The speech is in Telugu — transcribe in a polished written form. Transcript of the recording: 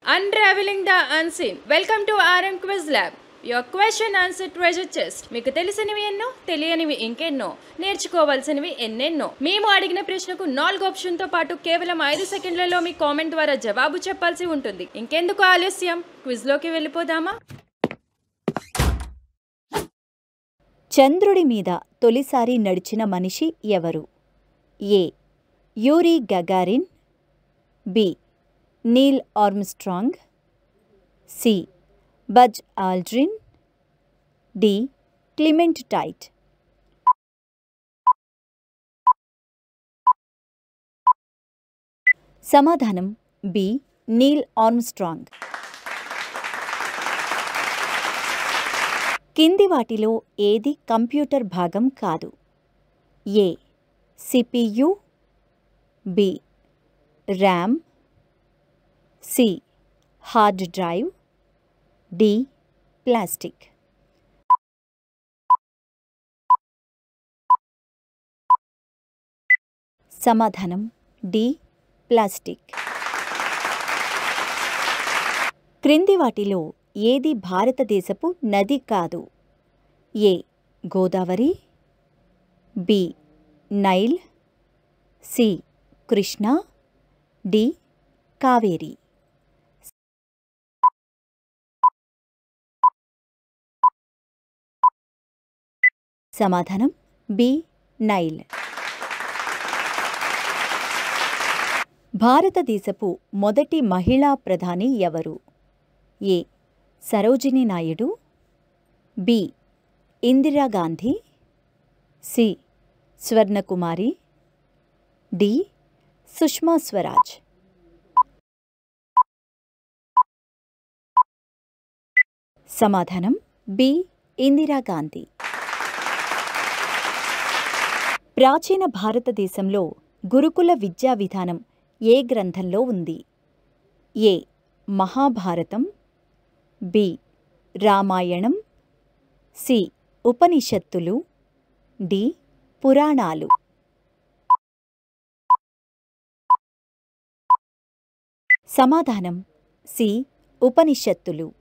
Unraveling the Unseen. Welcome to RM Quiz Lab. Your question answer treasure chest. మీకు తెలిసినవి ఎన్నో, తెలియనివి ఇంకెన్నో, నేర్చుకోవాల్సినవి ఎన్నెన్నో. మేము అడిగిన ప్రశ్నకు 4 ఆప్షన్తో పాటు కేవలం 5 సెకండ్లలో మీ కామెంట్ ద్వారా జవాబు చెప్పాల్సి ఉంటుంది. ఇంకెందుకు ఆలస్యం, క్విజ్లోకి వెళ్ళిపోదామా? చంద్రుడి మీద తొలిసారి నడిచిన మనిషి ఎవరు? A. Yuri Gagarin, B. Neil Armstrong, C. Buzz Aldrin, D. Clement Tite. సమాధానం బి. Neil Armstrong. కింది వాటిలో ఏది కంప్యూటర్ భాగం కాదు? A. CPU, B. RAM, C. Hard drive, D. Plastic. సమాధానం డి. ప్లాస్టిక్. క్రింది వాటిలో ఏది భారతదేశపు నది కాదు? A. Godavari, B. Nile, C. Krishna, D. Kaveri. సమాధానం బి. నైల్. భారతదేశపు మొదటి మహిళా ప్రధాని ఎవరు? A. Sarojini Naidu, B. Indira Gandhi, C. Swarnakumari, D. Sushma Swaraj. సమాధానం బి. ఇందిరాగాంధీ. ప్రాచీన భారతదేశంలో గురుకుల విద్యా విధానం ఏ గ్రంథంలో ఉంది? ఏ. మహాభారతం, బి. రామాయణం, సి. ఉపనిషత్తులు, డి. పురాణాలు. సమాధానం సి. ఉపనిషత్తులు.